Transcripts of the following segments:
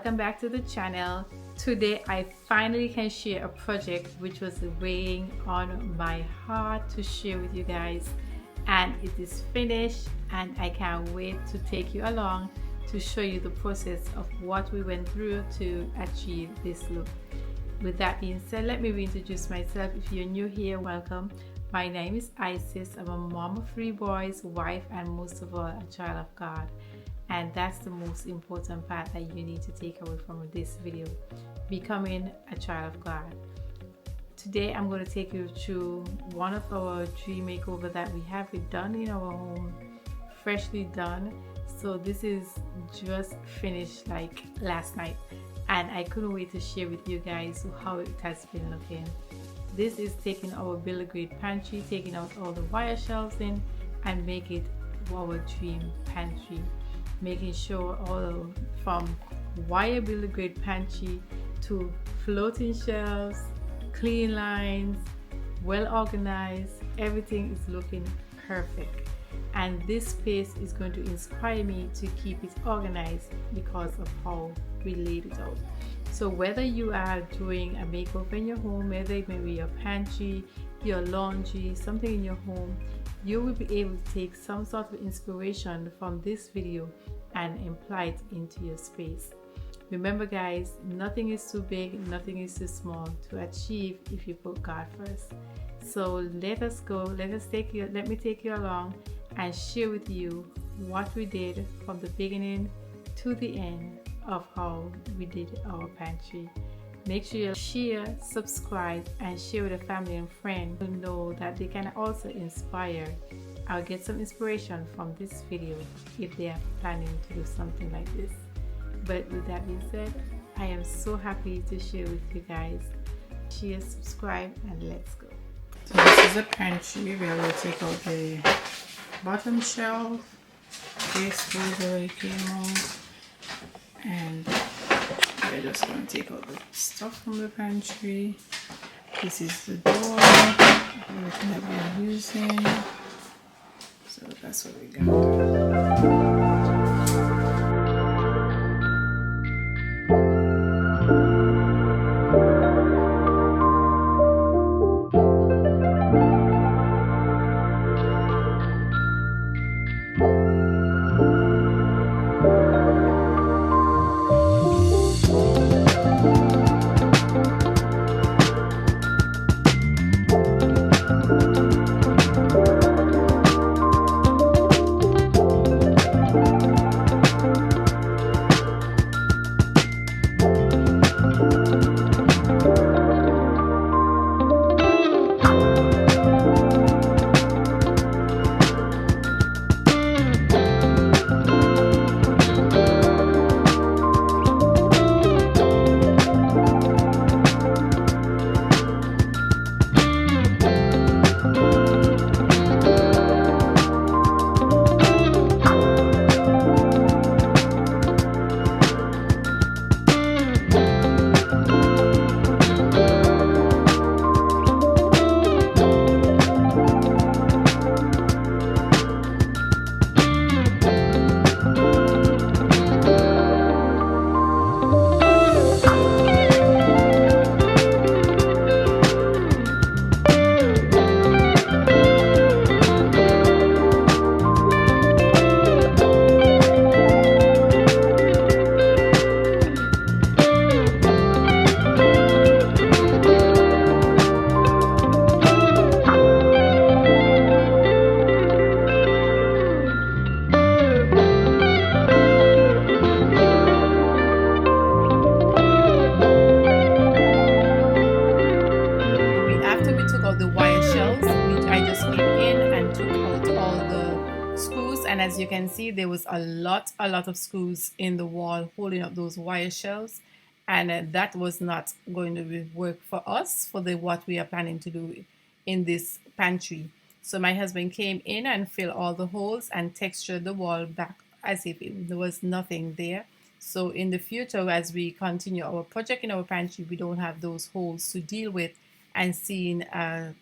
welcome back to the channel. Today I finally can share a project which was weighing on my heart to share with you guys, and it is finished and I can't wait to take you along to show you the process of what we went through to achieve this look. With that being said, let me reintroduce myself. If you're new here, welcome. My name is Isis. I'm a mom of 3 boys, wife, and most of all a child of God. And that's the most important part that you need to take away from this video: becoming a child of God. Today I'm going to take you through one of our dream makeover that we have done in our home, freshly done. So this is just finished like last night, and I couldn't wait to share with you guys how it has been looking. This is taking our builder grade pantry, taking out all the wire shelves in and make it our dream pantry, making sure all from wire builder grade pantry to floating shelves, clean lines, well organized. Everything is looking perfect, and this space is going to inspire me to keep it organized because of how we laid it out. So whether you are doing a makeover in your home, whether it may be your pantry, your laundry, something in your home, you will be able to take some sort of inspiration from this video and apply it into your space. Remember guys, nothing is too big, nothing is too small to achieve if you put God first. So let us go, let me take you along and share with you what we did from the beginning to the end of how we did our pantry. Make sure you share, subscribe, and share with a family and friend to know that they can also inspire or get some inspiration from this video if they are planning to do something like this. But with that being said, I am so happy to share with you guys. Share, subscribe, and let's go. So this is a pantry where we'll take out the bottom shelf. This goes already came out, and we're just going to take out the stuff from the pantry. This is the door, everything that we're using. So that's what we got. And as you can see, there was a lot of screws in the wall holding up those wire shelves, and that was not going to work for us for what we are planning to do in this pantry. So my husband came in and filled all the holes and textured the wall back as if there was nothing there. So in the future, as we continue our project in our pantry, we don't have those holes to deal with and seeing a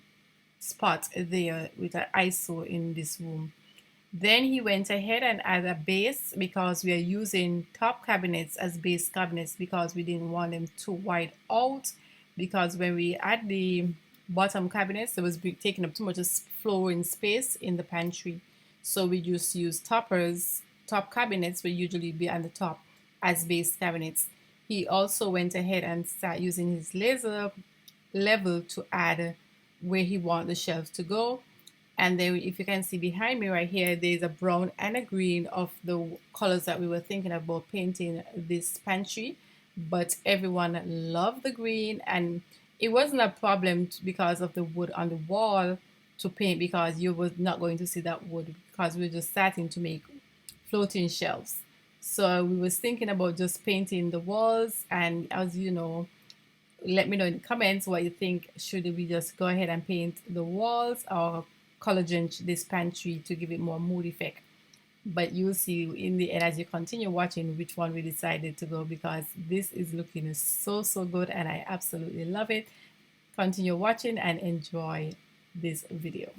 spot there with an ISO in this room. Then he went ahead and added a base because we are using top cabinets as base cabinets because we didn't want them too wide out, because when we add the bottom cabinets it was taking up too much flooring space in the pantry. So we just use top cabinets will usually be on the top as base cabinets. He also went ahead and started using his laser level to add where he want the shelves to go. And then if you can see behind me right here, there's a brown and a green of the colors that we were thinking about painting this pantry. But everyone loved the green, and it wasn't a problem because of the wood on the wall to paint, because you were not going to see that wood because we were just starting to make floating shelves. So we was thinking about just painting the walls, and as you know, let me know in the comments what you think. Should we just go ahead and paint the walls or color drench this pantry to give it more mood effect? But you'll see in the end as you continue watching which one we decided to go, because this is looking so good and I absolutely love it. Continue watching and enjoy this video.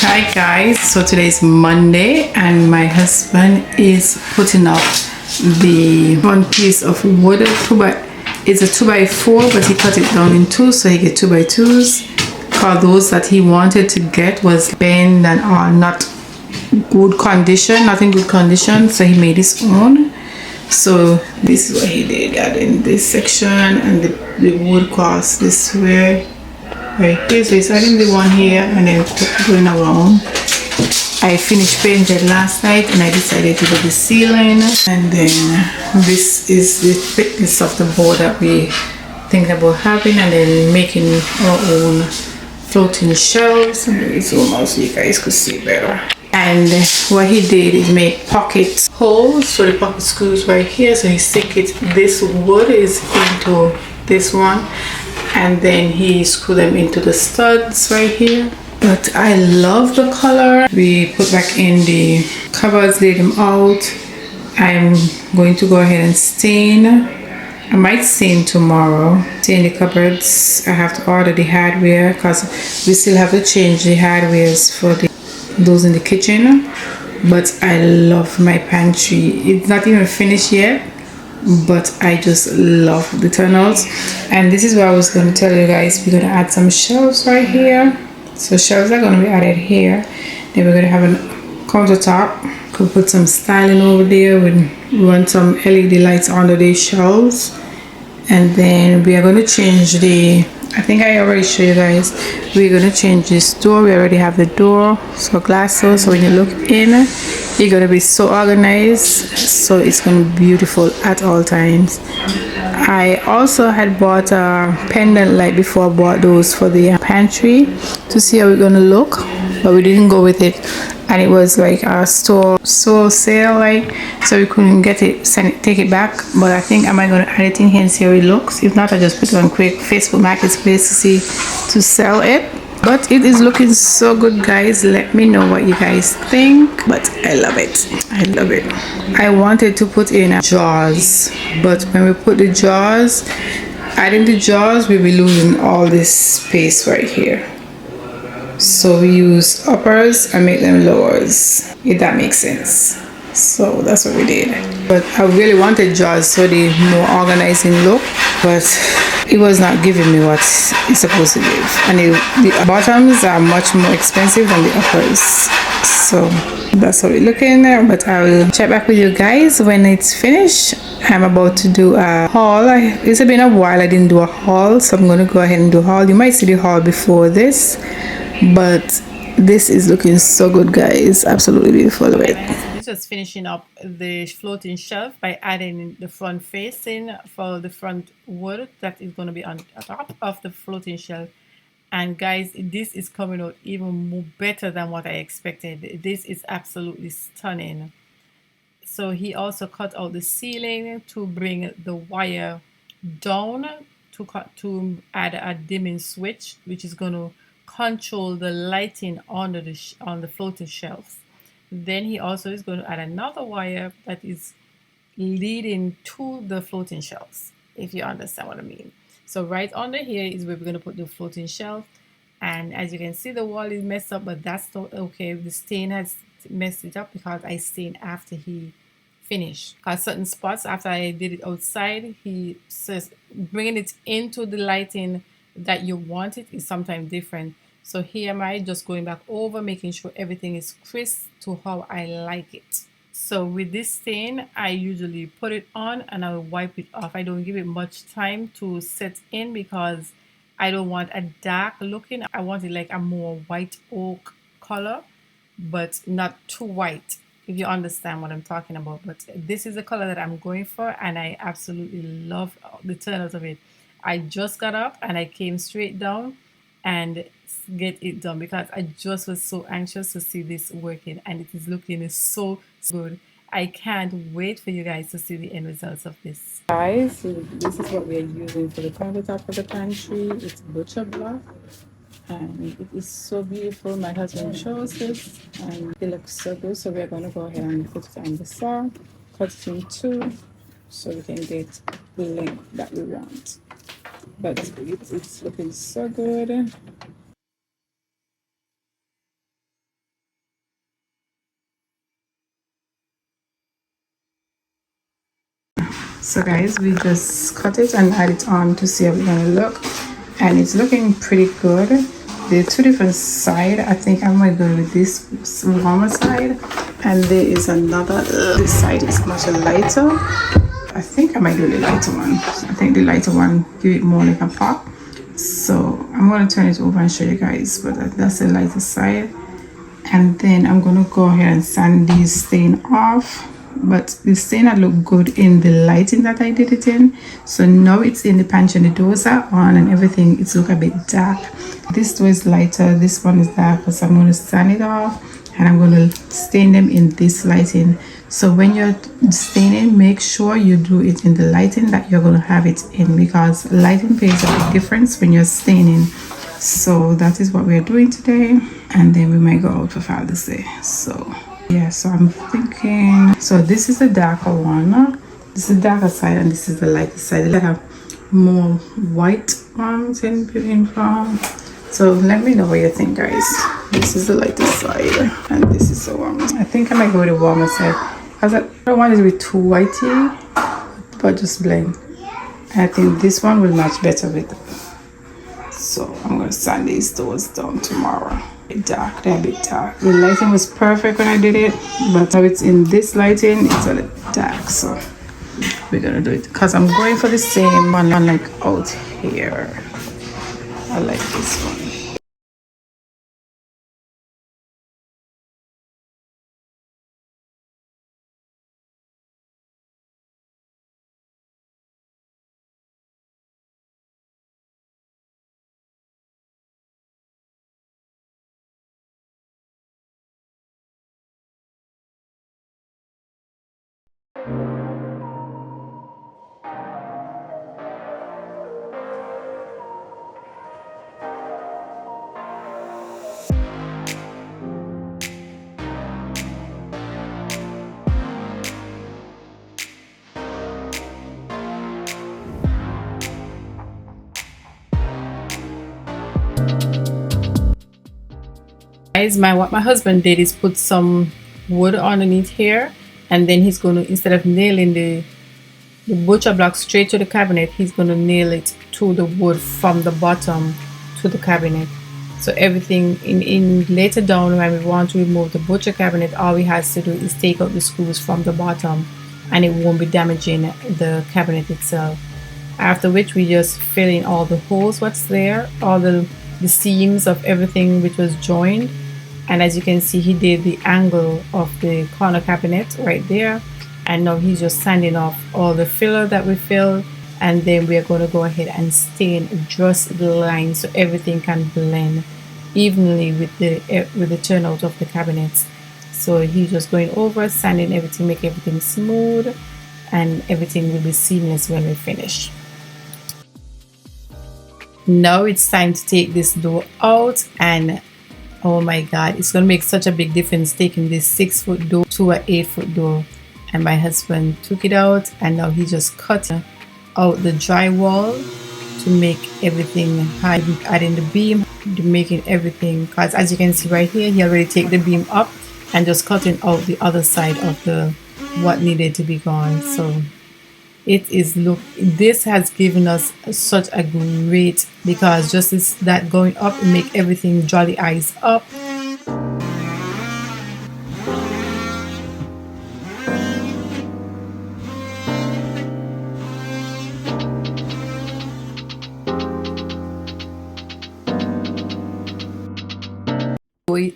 Hi guys, so today is Monday and my husband is putting up the one piece of wood. It's a 2x4, but he cut it down in two, so he get 2x2s. Because those that he wanted to get was bent and are not good condition, not in good condition, so he made his own. So this is what he did, adding this section and the wood cross this way. Right here, so it's adding the one here and then going around. I finished painting last night and I decided to do the ceiling, and then this is the thickness of the board that we thinking about having, and then making our own floating shelves. And it's almost so you guys could see better. And what he did is make pocket holes for the pocket screws right here. So he stick it, this wood is into this one, and then he screw them into the studs right here. But I love the color. We put back in the cupboards, laid them out. I'm going to go ahead and stain. I might stain tomorrow. Stain the cupboards. I have to order the hardware because we still have to change the hardwares for those in the kitchen. But I love my pantry. It's not even finished yet, but I just love the turnouts. And this is what I was going to tell you guys. We're going to add some shelves right here. So shelves are going to be added here. Then we're going to have a countertop. Could put some styling over there. We want some LED lights under these shelves. And then we are going to change I think I already showed you guys. We're going to change this door. We already have the door. So glass door. So when you look in, you're going to be so organized. So it's going to be beautiful at all times. I also had bought a pendant light before I bought those for the pantry to see how it's going to look. But we didn't go with it. And it was like a store sale, like, so we couldn't get it, take it back. But I think I might gonna add it in here and see how it looks. If not, I just put it on quick Facebook Marketplace to sell it. But it is looking so good, guys. Let me know what you guys think. But I love it. I love it. I wanted to put in jaws, but when we put the jaws, adding the jaws, we'll be losing all this space right here. So we use uppers and make them lowers, if that makes sense. So that's what we did. But I really wanted jaws for the more organizing look, but it was not giving me what it's supposed to give. And the bottoms are much more expensive than the uppers. So that's what we're looking at. But I will check back with you guys when it's finished. I'm about to do a haul. It's been a while I didn't do a haul, so I'm going to go ahead and do a haul. You might see the haul before this, but this is looking so good, guys. Absolutely beautiful. This was finishing up the floating shelf by adding the front facing for the front wood that is going to be on top of the floating shelf. And guys, this is coming out even more better than what I expected. This is absolutely stunning. So he also cut out the ceiling to bring the wire down to add a dimming switch, which is going to control the lighting on the floating shelves. Then he also is going to add another wire that is leading to the floating shelves, if you understand what I mean. So right under here is where we're going to put the floating shelf. And as you can see, the wall is messed up, but that's not okay. The stain has messed it up because I stained after he finished. Because certain spots after I did it outside, he says bringing it into the lighting that you want it is sometimes different. So here am I just going back over, making sure everything is crisp to how I like it. So with this stain, I usually put it on and I will wipe it off. I don't give it much time to set in because I don't want a dark looking. I want it like a more white oak color, but not too white, if you understand what I'm talking about. But this is the color that I'm going for, and I absolutely love the turnout of it. I just got up and I came straight down and get it done because I just was so anxious to see this working, and it is looking so good. I can't wait for you guys to see the end results of this. Guys, so this is what we are using for the countertop of the pantry. It's butcher block, and it is so beautiful. My husband chose this and it looks so good. So we're going to go ahead and put it on the saw, cut it in two so we can get the length that we want. But it's looking so good. So guys, we just cut it and add it on to see how it's gonna look, and it's looking pretty good. There are two different sides. I think I might go with this warmer side, and there is another. This side is much lighter. I think I might do the lighter one. I think the lighter one give it more like a pop. So I'm gonna turn it over and show you guys. But that's the lighter side, and then I'm gonna go ahead and sand these stain off. But the stain had looked good in the lighting that I did it in. So now it's in the pantry and the doors are on and everything. It's look a bit dark. This door is lighter, this one is darker, so I'm going to sand it off and I'm going to stain them in this lighting. So when you're staining, make sure you do it in the lighting that you're going to have it in, because lighting makes a big difference when you're staining. So that is what we're doing today, and then we might go out for Father's Day. So yeah, so I'm thinking, so this is the darker one, this is the darker side, and this is the lighter side. Like a more white ones in front. So let me know what you think, guys. This is the lighter side, and this is the warmer. I think I might go with the warmer side, because I don't want it to be too whitey, but just blend. I think this one will match better with. So I'm gonna sand these doors down tomorrow. Dark, they're a bit dark. The lighting was perfect when I did it, but now it's in this lighting, it's a little dark. So we're gonna do it because I'm going for the same one like out here. I like this one. Guys, what my husband did is put some wood underneath here, and then he's going to, instead of nailing the butcher block straight to the cabinet, he's going to nail it to the wood from the bottom to the cabinet. So everything in later down, when we want to remove the butcher cabinet, all we have to do is take out the screws from the bottom, and it won't be damaging the cabinet itself. After which we just fill in all the holes what's there, all the seams of everything which was joined. And as you can see, he did the angle of the corner cabinet right there, and now he's just sanding off all the filler that we filled, and then we are going to go ahead and stain just the lines so everything can blend evenly with the turnout of the cabinets. So he's just going over, sanding everything, make everything smooth, and everything will be seamless when we finish. Now it's time to take this door out, and oh my god, it's gonna make such a big difference taking this 6-foot door to an 8-foot door. And my husband took it out, and now he just cut out the drywall to make everything high, adding the beam, making everything, because as you can see right here, he already take the beam up and just cutting out the other side of the what needed to be gone. So it is, look, this has given us such a great, because just that going up and make everything draw the eyes up.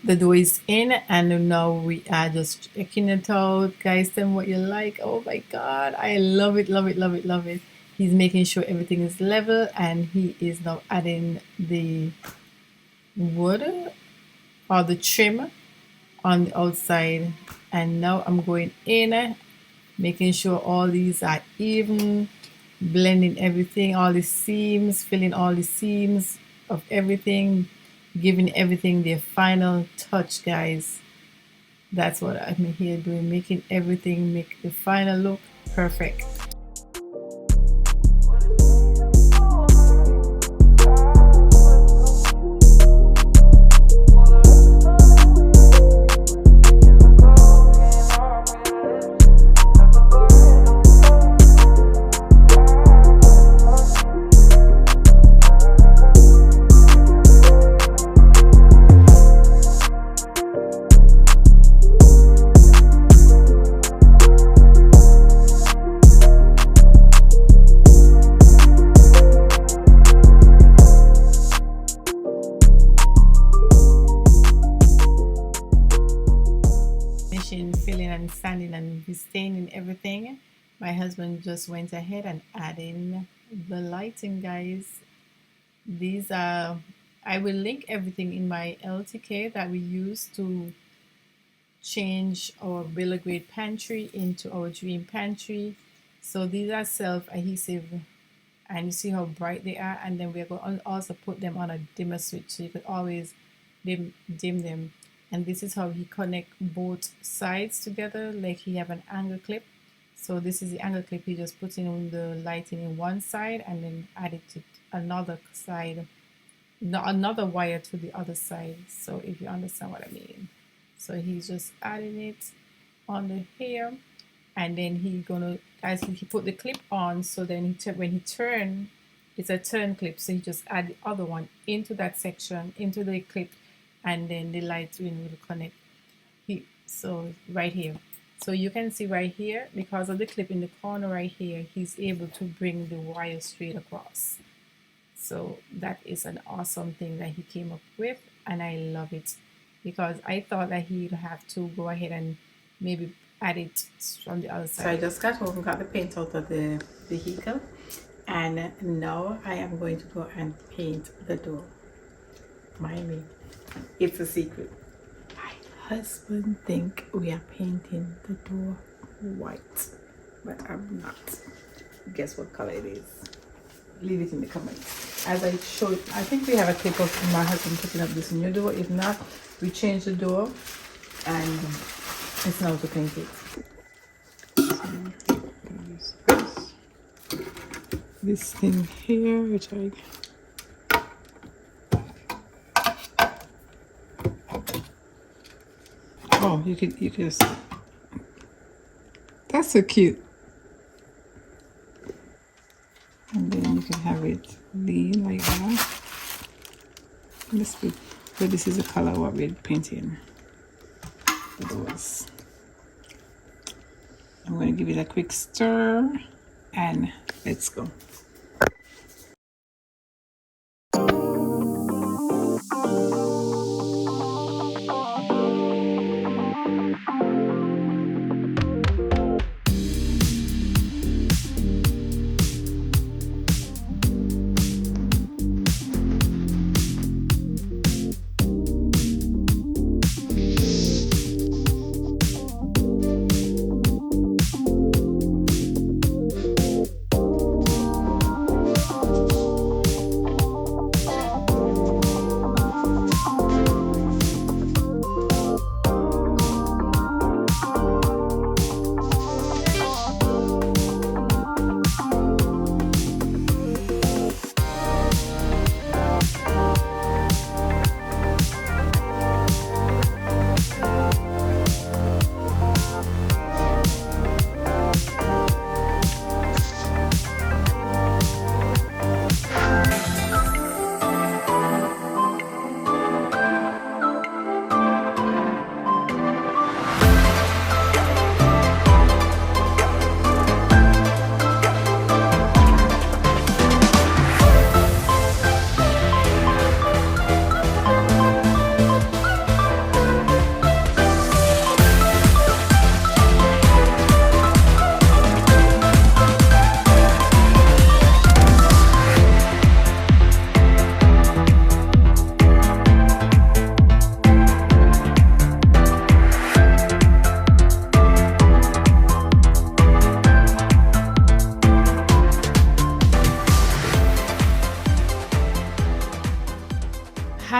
The dough is in, and now we are just checking it out. Guys, tell me what you like. Oh my god, I love it, love it, love it, love it. He's making sure everything is level, and he is now adding the wood or the trim on the outside. And now I'm going in, making sure all these are even, blending everything, all the seams, filling all the seams of everything, giving everything their final touch, guys. That's what I'm here doing, making everything make the final look perfect. Filling and sanding and staining everything, my husband just went ahead and adding the lighting, guys. These are, I will link everything in my LTK that we use to change our Billy Grade pantry into our dream pantry. So these are self-adhesive, and you see how bright they are, and then we're going to also put them on a dimmer switch, so you could always dim them. And this is how he connect both sides together, like he have an angle clip. So this is the angle clip. He just put in the lighting in one side and then added to another side, no, another wire to the other side. So if you understand what I mean. So he's just adding it on the hair, and then he gonna, as he put the clip on, so then when he turn, it's a turn clip, so he just add the other one into that section, into the clip, and then the light will connect. So right here, so you can see right here, because of the clip in the corner right here, he's able to bring the wire straight across. So that is an awesome thing that he came up with, and I love it, because I thought that he'd have to go ahead and maybe add it from the other side. So I just got home and got the paint out of the vehicle, and now I am going to go and paint the door. Mind me, it's a secret. My husband think we are painting the door white, but I'm not. Guess what color it is? Leave it in the comments. As I showed, I think we have a clip of my husband putting up this new door. If not, we change the door, and it's now to paint it. So this thing here, which you could just, that's so cute. And then you can have it lean like that. But this is the color what we're painting the doors. I'm going to give it a quick stir, and let's go.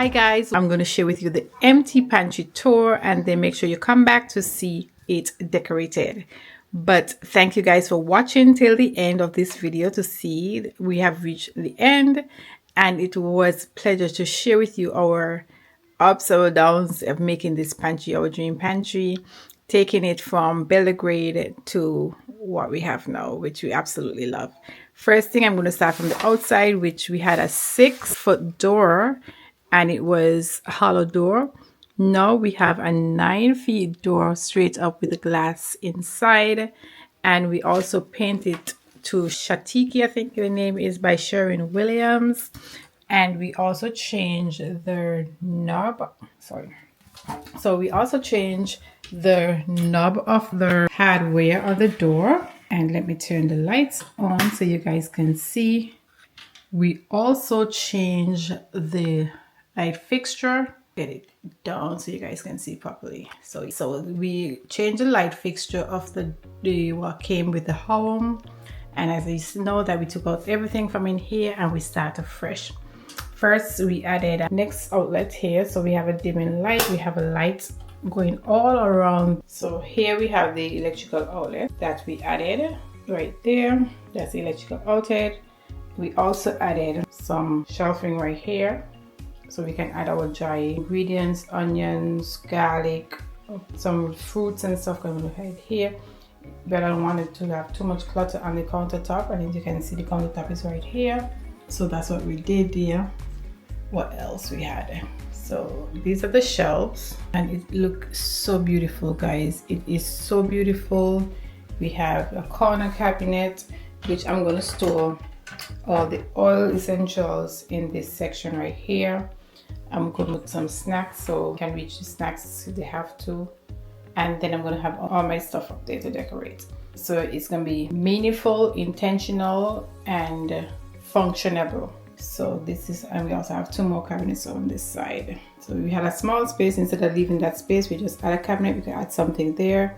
Hi guys, I'm going to share with you the empty pantry tour, and then make sure you come back to see it decorated. But thank you guys for watching till the end of this video to see we have reached the end, and it was a pleasure to share with you our ups or downs of making this pantry our dream pantry, taking it from Bella grade to what we have now, which we absolutely love. First thing, I'm going to start from the outside, which we had a 6-foot door, and it was a hollow door. Now we have a 9-feet door straight up with the glass inside, and we also painted to Shatiki, I think the name is, by Sherwin Williams. And we also changed the knob. So we also changed the knob of the hardware of the door. And let me turn the lights on so you guys can see. We also changed the light fixture get it down so you guys can see properly. So we changed the light fixture of the what came with the home, and as you know that we took out everything from in here and we started fresh. First we added a next outlet here, so we have a dimming light, we have a light going all around. So here we have the electrical outlet that we added right there. That's the electrical outlet. We also added some shelving right here, so we can add our dry ingredients, onions, garlic, some fruits and stuff going right here. But I don't want it to have too much clutter on the countertop, and as you can see the countertop is right here. So that's what we did there. What else we had? So these are the shelves, and it looks so beautiful, guys. It is so beautiful. We have a corner cabinet which I'm going to store all the oil essentials in this section right here. I'm going to put some snacks so you can reach the snacks if they have to, and then I'm going to have all my stuff up there to decorate. So it's going to be meaningful, intentional, and functionable. So this is, and we also have 2 more cabinets on this side. So we had a small space. Instead of leaving that space, we just add a cabinet. We can add something there.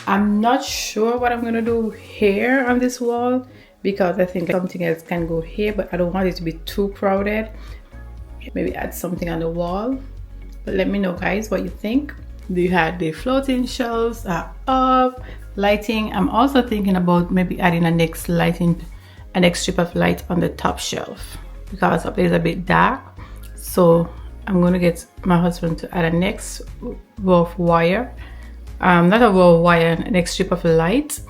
I'm not sure what I'm gonna do here on this wall, because I think something else can go here, but I don't want it to be too crowded. Maybe add something on the wall, but let me know, guys, what you think. You had the floating shelves are up, lighting. I'm also thinking about maybe adding a next strip of light on the top shelf, because up there is a bit dark. So I'm gonna get my husband to add a next row of wire, not a row of wire, an next strip of light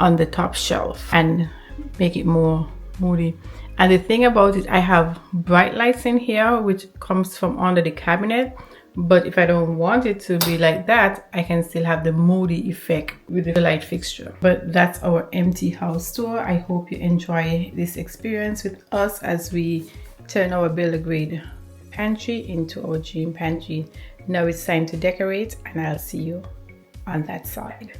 on the top shelf and make it more moody. And the thing about it, I have bright lights in here which comes from under the cabinet, but if I don't want it to be like that, I can still have the moody effect with the light fixture. But that's our empty house tour. I hope you enjoy this experience with us as we turn our builder grade pantry into our dream pantry. Now it's time to decorate, and I'll see you on that side.